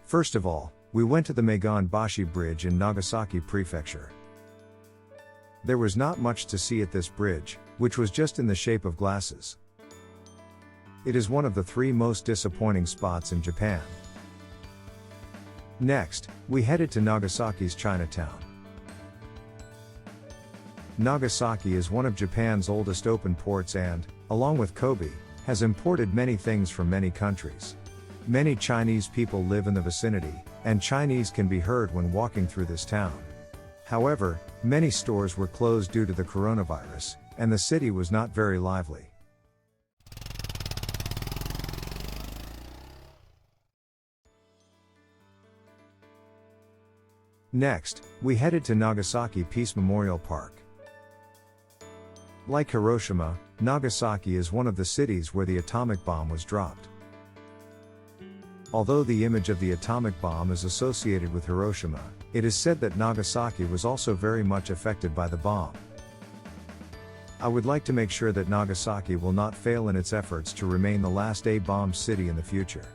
First of all, we went to the Megon-bashi Bridge in Nagasaki Prefecture. There was not much to see at this bridge, which was just in the shape of glasses. It is one of the 3 most disappointing spots in Japan. Next, we headed to Nagasaki's Chinatown. Nagasaki is one of Japan's oldest open ports and, along with Kobe, has imported many things from many countries. Many Chinese people live in the vicinity, and Chinese can be heard when walking through this town. However, many stores were closed due to the coronavirus, and the city was not very lively. Next, we headed to Nagasaki Peace Memorial Park. Like Hiroshima, Nagasaki is one of the cities where the atomic bomb was dropped. Although the image of the atomic bomb is associated with Hiroshima, it is said that Nagasaki was also very much affected by the bomb. I would like to make sure that Nagasaki will not fail in its efforts to remain the last A-bomb city in the future.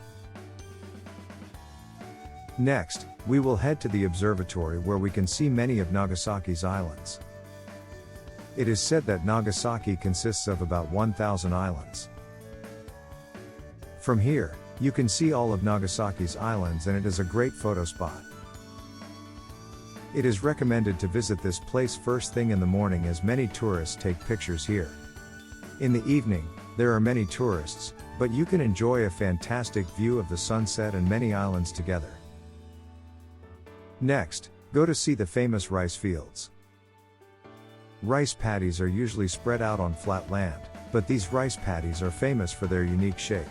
Next, we will head to the observatory where we can see many of Nagasaki's islands. It is said that Nagasaki consists of about 1,000 islands. From here, you can see all of Nagasaki's islands and it is a great photo spot. It is recommended to visit this place first thing in the morning as many tourists take pictures here. In the evening, there are many tourists, but you can enjoy a fantastic view of the sunset and many islands together. Next, go to see the famous rice fields. Rice paddies are usually spread out on flat land, but these rice paddies are famous for their unique shape.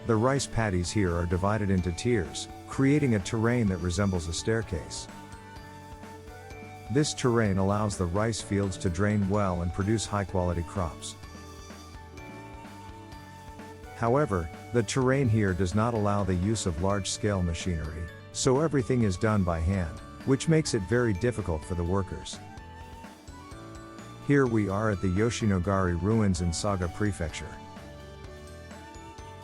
The rice paddies here are divided into tiers, creating a terrain that resembles a staircase. This terrain allows the rice fields to drain well and produce high-quality crops. However, the terrain here does not allow the use of large-scale machinery, so everything is done by hand, which makes it very difficult for the workers. Here we are at the Yoshinogari Ruins in Saga Prefecture.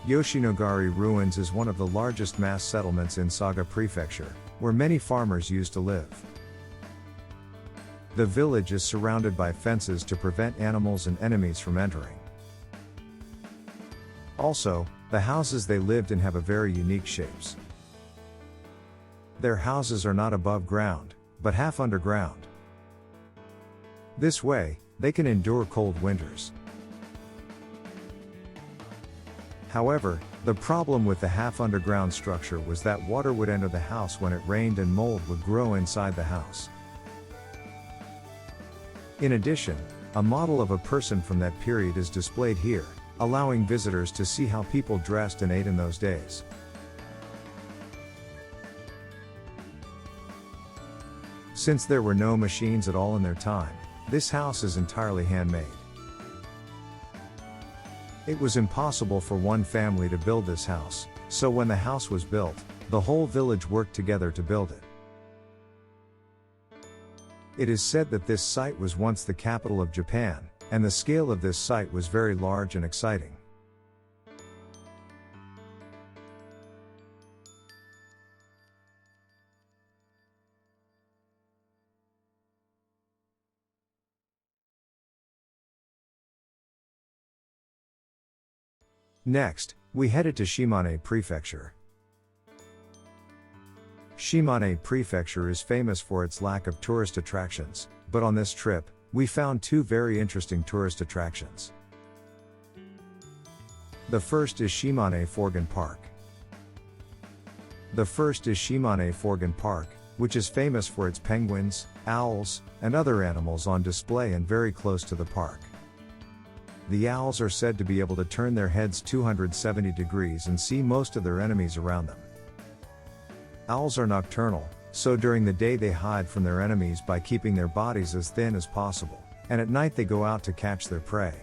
Yoshinogari Ruins is one of the largest mass settlements in Saga Prefecture, where many farmers used to live. The village is surrounded by fences to prevent animals and enemies from entering. Also, the houses they lived in have a very unique shapes. Their houses are not above ground, but half underground. This way, they can endure cold winters. However, the problem with the half-underground structure was that water would enter the house when it rained and mold would grow inside the house. In addition, a model of a person from that period is displayed here, allowing visitors to see how people dressed and ate in those days. Since there were no machines at all in their time, this house is entirely handmade. It was impossible for one family to build this house, so when the house was built, the whole village worked together to build it. It is said that this site was once the capital of Japan, and the scale of this site was very large and exciting. Next, we headed to Shimane Prefecture. Shimane Prefecture is famous for its lack of tourist attractions, but on this trip, we found 2 very interesting tourist attractions. The first is Shimane Forgan Park. The first is Shimane Forgan Park, which is famous for its penguins, owls, and other animals on display and very close to the park. The owls are said to be able to turn their heads 270 degrees and see most of their enemies around them. Owls are nocturnal, so during the day they hide from their enemies by keeping their bodies as thin as possible, and at night they go out to catch their prey.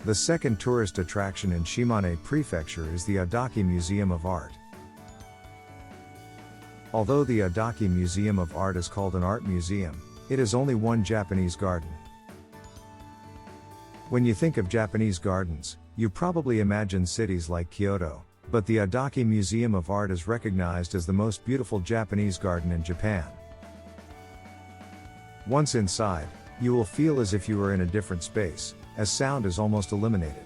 The second tourist attraction in Shimane Prefecture is the Adaki Museum of Art. Although the Adaki Museum of Art is called an art museum, it has only one Japanese garden. When you think of Japanese gardens, you probably imagine cities like Kyoto, but the Adachi Museum of Art is recognized as the most beautiful Japanese garden in Japan. Once inside, you will feel as if you are in a different space, as sound is almost eliminated.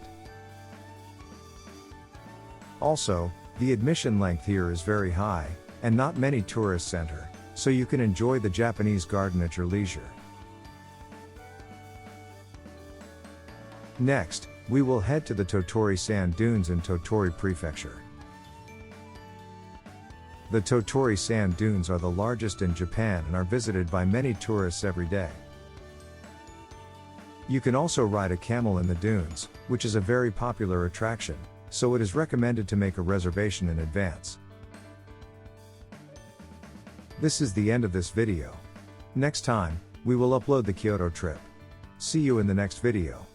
Also, the admission length here is very high, and not many tourists enter, so you can enjoy the Japanese garden at your leisure. Next, we will head to the Tottori sand dunes in Tottori Prefecture. The Tottori sand dunes are the largest in Japan and are visited by many tourists every day. You can also ride a camel in the dunes, which is a very popular attraction, so it is recommended to make a reservation in advance. This is the end of this video. Next time, we will upload the Kyoto trip. See you in the next video.